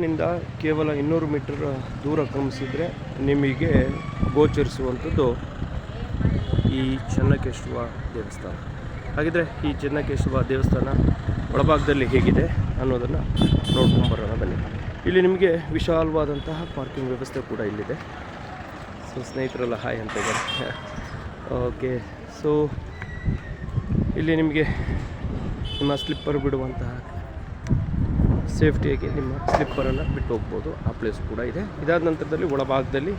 ಬಸ್ಟ್ಯಾಂಡಿನಿಂದ ಕೇವಲ 200 ಮೀಟರ್ ದೂರ ಕ್ರಮಿಸಿದರೆ ನಿಮಗೆ ಗೋಚರಿಸುವಂಥದ್ದು ಈ ಚೆನ್ನಕೇಶವ ದೇವಸ್ಥಾನ. ಹಾಗಿದ್ರೆ ಈ ಚೆನ್ನಕೇಶವ ದೇವಸ್ಥಾನ ಒಳಭಾಗದಲ್ಲಿ ಹೇಗಿದೆ ಅನ್ನೋದನ್ನು ನೋಡ್ಕೊಂಬರೋಣ ಬನ್ನಿ. ಇಲ್ಲಿ ನಿಮಗೆ ವಿಶಾಲವಾದಂತಹ ಪಾರ್ಕಿಂಗ್ ವ್ಯವಸ್ಥೆ ಕೂಡ ಇಲ್ಲಿದೆ. ಸೊ ಸ್ನೇಹಿತರೆಲ್ಲ ಹಾಯ್ ಅಂತ ಇದ್ದಾರೆ. ಓಕೆ, ಸೊ ಇಲ್ಲಿ ನಿಮಗೆ ನಿಮ್ಮ ಸ್ಲಿಪ್ಪರ್ ಬಿಡುವಂತಹ ಸೇಫ್ಟಿಯಾಗಿ ನಿಮ್ಮ ಸ್ಲಿಪ್ಪರನ್ನು ಬಿಟ್ಟು ಹೋಗ್ಬೋದು. ಆ ಪ್ಲೇಸ್ ಕೂಡ ಇದೆ. ಇದಾದ ನಂತರದಲ್ಲಿ ಒಳಭಾಗದಲ್ಲಿ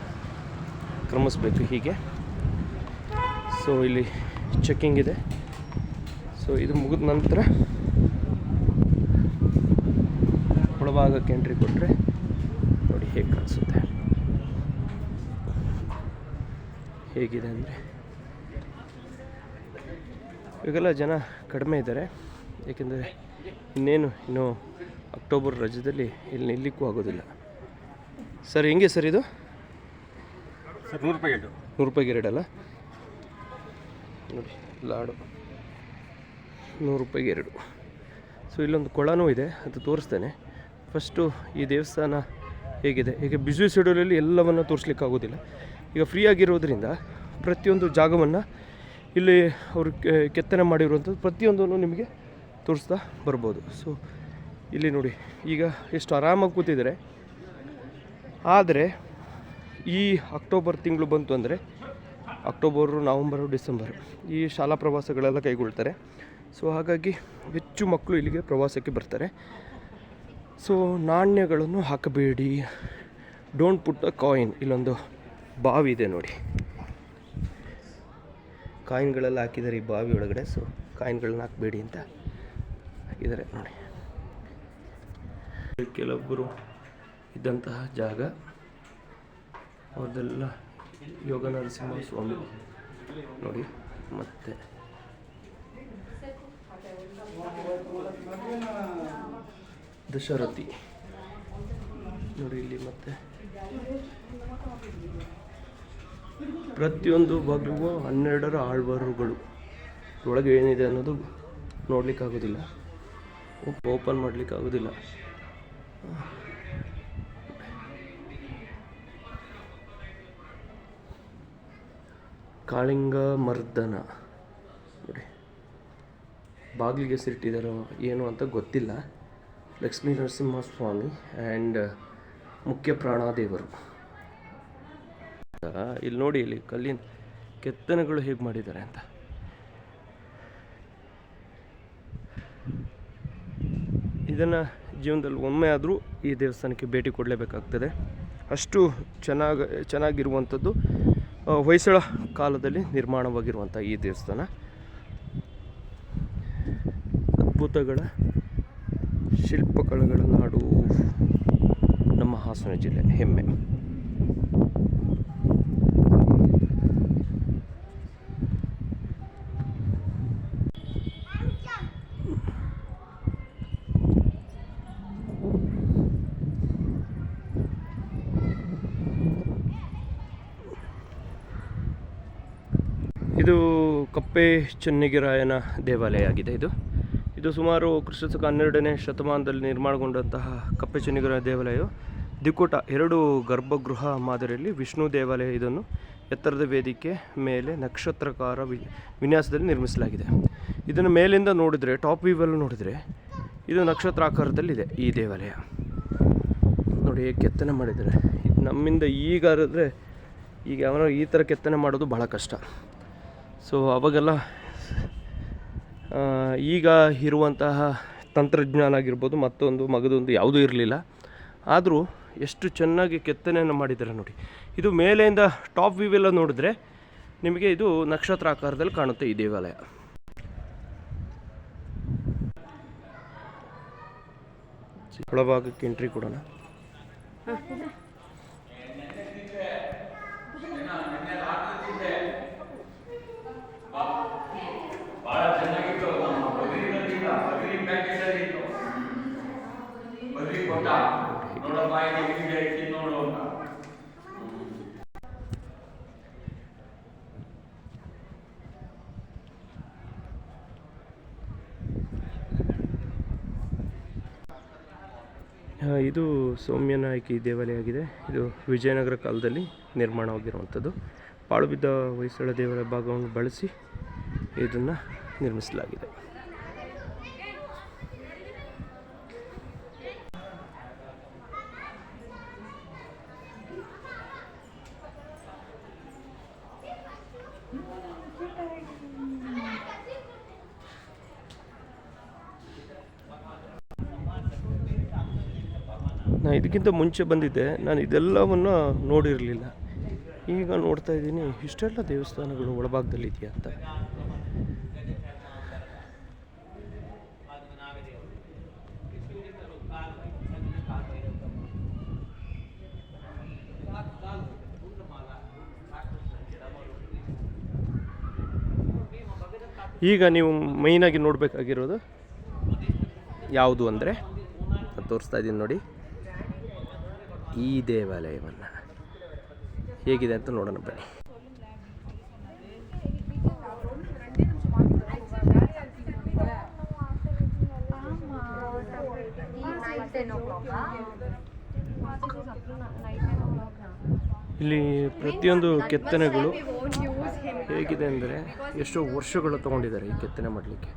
ಕ್ರಮಿಸ್ಬೇಕು ಹೀಗೆ. ಸೊ ಇಲ್ಲಿ ಚೆಕ್ಕಿಂಗ್ ಇದೆ. ಸೊ ಇದು ಮುಗಿದ ನಂತರ ಒಳಭಾಗಕ್ಕೆ ಎಂಟ್ರಿ ಕೊಟ್ಟರೆ ನೋಡಿ ಹೇಗೆ ಕಾಣಿಸುತ್ತೆ. ಹೇಗಿದೆ ಅಂದರೆ ಇವಾಗೆಲ್ಲ ಜನ ಕಡಿಮೆ ಇದ್ದಾರೆ, ಏಕೆಂದರೆ ಇನ್ನೂ ಅಕ್ಟೋಬರ್ ರಜದಲ್ಲಿ ಇಲ್ಲಿ ನಿಲ್ಲಕ್ಕೂ ಆಗೋದಿಲ್ಲ. ಸರ್ ಹೆಂಗೆ ಸರ್ ಇದು? ಸರ್ 100 ರೂಪಾಯಿ 100 ರೂಪಾಯಿಗೆ 2 ಅಲ್ಲ ನೋಡಿ, ಲಾಡು 100 ರೂಪಾಯಿಗೆ 2. ಸೊ ಇಲ್ಲೊಂದು ಕೊಳನೂ ಇದೆ, ಅದು ತೋರಿಸ್ತೇನೆ. ಫಸ್ಟು ಈ ದೇವಸ್ಥಾನ ಹೇಗಿದೆ. ಈಗ ಬ್ಯುಸಿ ಶೆಡ್ಯೂಲಲ್ಲಿ ಎಲ್ಲವನ್ನು ತೋರಿಸ್ಲಿಕ್ಕಾಗೋದಿಲ್ಲ. ಈಗ ಫ್ರೀ ಆಗಿರೋದ್ರಿಂದ ಪ್ರತಿಯೊಂದು ಜಾಗವನ್ನು ಇಲ್ಲಿ ಅವರು ಕೆತ್ತನೆ ಮಾಡಿರುವಂಥದ್ದು ಪ್ರತಿಯೊಂದನ್ನು ನಿಮಗೆ ತೋರಿಸ್ತಾ ಬರ್ಬೋದು. ಸೊ ಇಲ್ಲಿ ನೋಡಿ, ಈಗ ಎಷ್ಟು ಆರಾಮಾಗಿ ಕೂತಿದ್ದಾರೆ. ಆದರೆ ಈ ಅಕ್ಟೋಬರ್ ತಿಂಗಳು ಬಂತು ಅಂದರೆ ಅಕ್ಟೋಬರು, ನವಂಬರು, ಡಿಸೆಂಬರ್ ಈ ಶಾಲಾ ಪ್ರವಾಸಗಳೆಲ್ಲ ಕೈಗೊಳ್ತಾರೆ. ಸೊ ಹಾಗಾಗಿ ಹೆಚ್ಚು ಮಕ್ಕಳು ಇಲ್ಲಿಗೆ ಪ್ರವಾಸಕ್ಕೆ ಬರ್ತಾರೆ. ಸೊ ನಾಣ್ಯಗಳನ್ನು ಹಾಕಬೇಡಿ, ಡೋಂಟ್ ಪುಟ್ ಅ ಕಾಯಿನ್. ಇಲ್ಲೊಂದು ಬಾವಿ ಇದೆ ನೋಡಿ, ಕಾಯಿನ್ಗಳೆಲ್ಲ ಹಾಕಿದ್ದಾರೆ ಈ ಬಾವಿ ಒಳಗಡೆ. ಸೊ ಕಾಯಿನ್ಗಳನ್ನ ಹಾಕಬೇಡಿ ಅಂತ ಹಾಕಿದ್ದಾರೆ ನೋಡಿ. ಕೆಲವೊಬ್ಬರು ಇದ್ದಂತಹ ಜಾಗ ಅವ್ರದ್ದೆಲ್ಲ ಯೋಗ ನರಸಿಂಹ ಸ್ವಾಮಿ ನೋಡಿ. ಮತ್ತು ದಶರಥಿ ನೋಡಿ ಇಲ್ಲಿ. ಮತ್ತು ಪ್ರತಿಯೊಂದು ಭಾಗವೂ 12 ಆಳ್ವಾರುಗಳು. ಒಳಗೆ ಏನಿದೆ ಅನ್ನೋದು ನೋಡಲಿಕ್ಕಾಗೋದಿಲ್ಲ, ಓಪನ್ ಮಾಡಲಿಕ್ಕಾಗೋದಿಲ್ಲ. ಕಾಳಿಂಗ ಮರ್ದನ ನೋಡಿ, ಬಾಗಿಲಿಗೆ ಸಿಟ್ಟಿದ್ದಾರೋ ಏನು ಅಂತ ಗೊತ್ತಿಲ್ಲ. ಲಕ್ಷ್ಮೀ ನರಸಿಂಹ ಸ್ವಾಮಿ ಆ್ಯಂಡ್ ಮುಖ್ಯ ಪ್ರಾಣಾದೇವರು. ಇಲ್ಲಿ ನೋಡಿ, ಇಲ್ಲಿ ಕಲ್ಲಿನ ಕೆತ್ತನೆಗಳು ಹೇಗೆ ಮಾಡಿದ್ದಾರೆ ಅಂತ. ಇದನ್ನು ಜೀವನದಲ್ಲಿ ಒಮ್ಮೆ ಆದರೂ ಈ ದೇವಸ್ಥಾನಕ್ಕೆ ಭೇಟಿ ಕೊಡಲೇಬೇಕಾಗ್ತದೆ. ಅಷ್ಟು ಚೆನ್ನಾಗಿರುವಂಥದ್ದು ಹೊಯ್ಸಳ ಕಾಲದಲ್ಲಿ ನಿರ್ಮಾಣವಾಗಿರುವಂಥ ಈ ದೇವಸ್ಥಾನ. ಅದ್ಭುತಗಳ ಶಿಲ್ಪಕಲೆಗಳ ನಾಡು ನಮ್ಮ ಹಾಸನ ಜಿಲ್ಲೆ ಹೆಮ್ಮೆ. ಇದು ಕಪ್ಪೆ ಚೆನ್ನಗಿರಾಯನ ದೇವಾಲಯ ಆಗಿದೆ. ಇದು ಸುಮಾರು ಕ್ರಿಸ್ತಶಕ 12ನೇ ಶತಮಾನದಲ್ಲಿ ನಿರ್ಮಾಣಗೊಂಡಂತಹ ಕಪ್ಪೆ ಚೆನ್ನಗಿರಾಯ ದೇವಾಲಯವು ದಿಕ್ಕುಟ 2 ಗರ್ಭಗೃಹ ಮಾದರಿಯಲ್ಲಿ ವಿಷ್ಣು ದೇವಾಲಯ. ಇದನ್ನು ಎತ್ತರದ ವೇದಿಕೆ ಮೇಲೆ ನಕ್ಷತ್ರಾಕಾರ ವಿನ್ಯಾಸದಲ್ಲಿ ನಿರ್ಮಿಸಲಾಗಿದೆ. ಇದನ್ನು ಮೇಲಿಂದ ನೋಡಿದರೆ, ಟಾಪ್ ವ್ಯೂವಲ್ಲಿ ನೋಡಿದರೆ ಇದು ನಕ್ಷತ್ರಾಕಾರದಲ್ಲಿದೆ ಈ ದೇವಾಲಯ ನೋಡಿ. ಹೇಗೆ ಕೆತ್ತನೆ ಮಾಡಿದ್ದಾರೆ. ಇದು ನಮ್ಮಿಂದ ಈಗ ಅವನು ಈ ಥರ ಕೆತ್ತನೆ ಮಾಡೋದು ಬಹಳ ಕಷ್ಟ. ಸೊ ಅವಾಗೆಲ್ಲ ಈಗ ಇರುವಂತಹ ತಂತ್ರಜ್ಞಾನ ಆಗಿರ್ಬೋದು, ಮಗದೊಂದು ಯಾವುದೂ ಇರಲಿಲ್ಲ. ಆದರೂ ಎಷ್ಟು ಚೆನ್ನಾಗಿ ಕೆತ್ತನೆಯನ್ನು ಮಾಡಿದ್ದಾರೆ ನೋಡಿ. ಇದು ಮೇಲೆಯಿಂದ ಟಾಪ್ ವ್ಯೂ ಎಲ್ಲ ನೋಡಿದ್ರೆ ನಿಮಗೆ ಇದು ನಕ್ಷತ್ರ ಆಕಾರದಲ್ಲಿ ಕಾಣುತ್ತೆ ಈ ದೇವಾಲಯ. ಒಳಭಾಗಕ್ಕೆ ಎಂಟ್ರಿ ಕೊಡೋಣ. ಇದು ಸೌಮ್ಯನಾಯಕಿ ದೇವಾಲಯ ಆಗಿದೆ. ಇದು ವಿಜಯನಗರ ಕಾಲದಲ್ಲಿ ನಿರ್ಮಾಣವಾಗಿರುವಂಥದ್ದು. ಪಾಳುಬಿದ್ದ ಹೊಯ್ಸಳ ದೇವರ ಭಾಗವನ್ನು ಬಳಸಿ ಇದನ್ನು ನಿರ್ಮಿಸಲಾಗಿದೆ. ನಾನು ಇದಕ್ಕಿಂತ ಮುಂಚೆ ಬಂದಿದ್ದೆ, ನಾನು ಇದೆಲ್ಲವನ್ನು ನೋಡಿರಲಿಲ್ಲ. ಈಗ ನೋಡ್ತಾ ಇದ್ದೀನಿ ಇಷ್ಟೆಲ್ಲ ದೇವಸ್ಥಾನಗಳು ಒಳಭಾಗದಲ್ಲಿ ಇದೆಯಾ ಅಂತ. ಈಗ ನೀವು ಮೈನಾಗಿ ನೋಡಬೇಕಾಗಿರೋದು ಯಾವುದು ಅಂದರೆ ನಾನು ತೋರಿಸ್ತಾ ಇದ್ದೀನಿ ನೋಡಿ, ಈ ದೇವಾಲಯವನ್ನು ಹೇಗಿದೆ ಅಂತ ನೋಡೋಣ ಬನ್ನಿ. ಇಲ್ಲಿ ಪ್ರತಿಯೊಂದು ಕೆತ್ತನೆಗಳು ಹೇಗಿದೆ ಅಂದರೆ ಎಷ್ಟೋ ವರ್ಷಗಳು ತಗೊಂಡಿದ್ದಾರೆ ಈ ಕೆತ್ತನೆ ಮಾಡಲಿಕ್ಕೆ.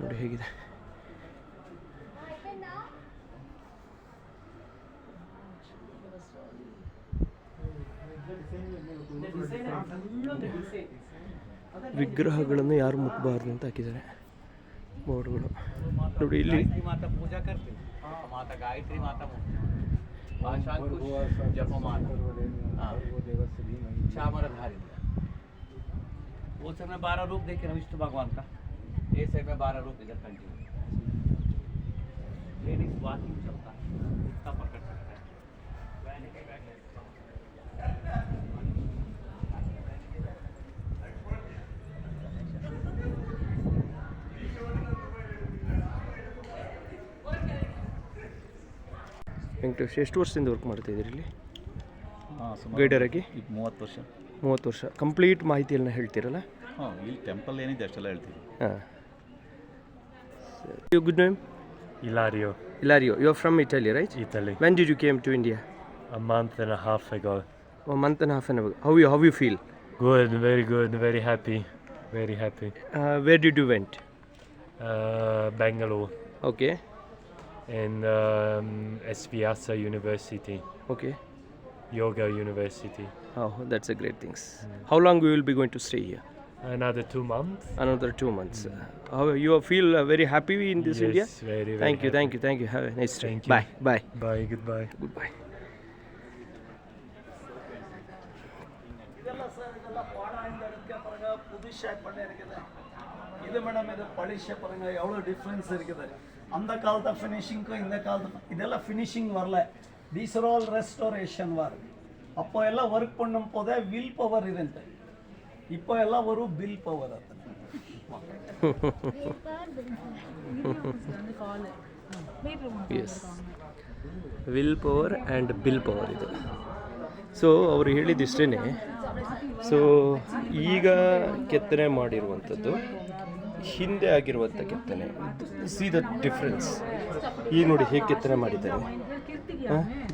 ನೋಡಿ ಹೇಗಿದೆ. ವಿಗ್ರಹಗಳನ್ನು ಯಾರು ಮುಟ್ಟಬಾರ್ದು ಅಂತ ಹಾಕಿದ್ದಾರೆ ಬೋರ್ಡ್ಗಳು. ನೋಡಿ ಇಲ್ಲಿ वो समय 12 रूप देखे ना विष्णु भगवान का, ये समय में 12 रूप इधर कंटिन्यू लेडीज वॉकिंग चलता है, इतना पकड़ सकता है। ವೆಂಕಟೇಶ್, ಎಷ್ಟು ವರ್ಷದಿಂದ ವರ್ಕ್ ಮಾಡ್ತಾಯಿದ್ದೀರಿ ಇಲ್ಲಿ ಗೈಡರ್ ಆಗಿ? ಈಗ 30 ವರ್ಷ. 30 ವರ್ಷ. ಕಂಪ್ಲೀಟ್ ಮಾಹಿತಿಯನ್ನ ಹೇಳ್ತೀರಲ್ಲ? ಹಾಂ, ಇಲ್ಲಿ ಟೆಂಪಲ್ ಏನಿದೆ ಅಷ್ಟೆಲ್ಲ ಹೇಳ್ತೀವಿ. ಹಾಂ. Your good name? Ilario. Ilario. You're from Italy, right? Italy. When did you came to India? A month and a half ago. A month and a half ago. How you feel? Good, very happy, very happy. Where did you went? Bengaluru. Okay. In SVSA University. Okay. Yoga University. Oh, that's a great things. How long we will be going to stay here? Another 2 months. Another 2 months. How you feel very happy in this Yes, India? very Thank you, happy. thank you, thank you. Have a nice day. Thank you. Bye, bye, Bye, goodbye. goodbye. இது madam இது polish பாருங்க எவ்வளோ difference இருக்குது. அந்த காலத்து ஃபினிஷிங்க்கும் இந்த காலத்து இதெல்லாம் ஃபினிஷிங் வரல. These are all restoration work. அப்போ எல்லாம் ஒர்க் பண்ணும் போதே வில் பவர் இருந்துட்டு, இப்போ எல்லாம் ஒரு பில் பவர். அது yes, will power and bill power ಇದೆ. ಸೊ ಅವರು ಹೇಳಿದಿಷ್ಟೇ. ಸೊ ಈಗ ಕೆತ್ತನೆ ಮಾಡಿರುವಂಥದ್ದು ಹಿಂದೆ ಆಗಿರುವಂಥ ಕೆತ್ತನೆ. See the difference. ಈಗ ನೋಡಿ ಹೇಗೆ ಕೆತ್ತನೆ ಮಾಡಿದ್ದಾರೆ.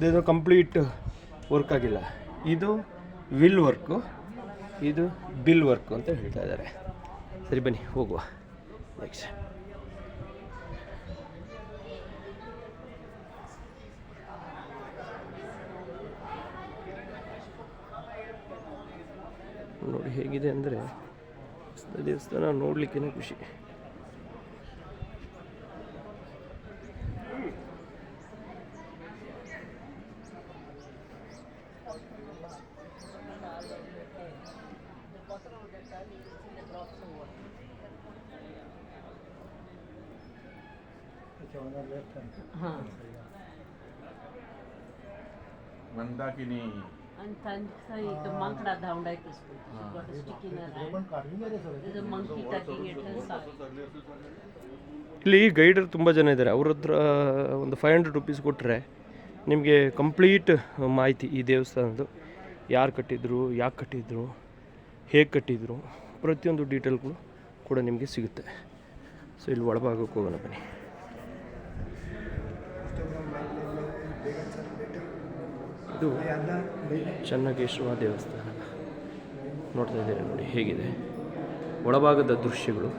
ಇದು ಕಂಪ್ಲೀಟ್ ವರ್ಕ್ ಆಗಿಲ್ಲ. ಇದು ವಿಲ್ ವರ್ಕು, ಇದು ಬಿಲ್ ವರ್ಕು ಅಂತ ಹೇಳ್ತಾ ಇದ್ದಾರೆ. ಸರಿ ಬನ್ನಿ ಹೋಗುವ ನೆಕ್ಸ್ಟ್. ನೋಡಿ ಹೇಗಿದೆ ಅಂದರೆ ದೇವಸ್ಥಾನ ನೋಡಲಿಕ್ಕೇ ಖುಷಿ. Mandakini. And the monk that down like this. Got a stick in her hand. There's a monkey tugging at her side. ಇಲ್ಲಿ ಗೈಡರ್ ತುಂಬ ಜನ ಇದ್ದಾರೆ. ಅವ್ರ ಹತ್ರ ಒಂದು 500 ರೂಪೀಸ್ ಕೊಟ್ಟರೆ ನಿಮಗೆ ಕಂಪ್ಲೀಟ್ ಮಾಹಿತಿ ಈ ದೇವಸ್ಥಾನದ್ದು, ಯಾರು ಕಟ್ಟಿದ್ರು, ಯಾಕೆ ಕಟ್ಟಿದ್ರು, ಹೇಗೆ ಕಟ್ಟಿದ್ರು, ಪ್ರತಿಯೊಂದು ಡೀಟೇಲ್ಗಳು ಕೂಡ ನಿಮಗೆ ಸಿಗುತ್ತೆ. ಸೊ ಇಲ್ಲಿ ಒಳಭಾಗಕ್ಕೆ ಹೋಗೋಣ ಬನ್ನಿ. ಇದು ಚನ್ನಕೇಶವ ದೇವಸ್ಥಾನ ನೋಡ್ತಾ ಇದ್ದೀರಿ ನೋಡಿ ಹೇಗಿದೆ ಒಳಭಾಗದ ದೃಶ್ಯಗಳು.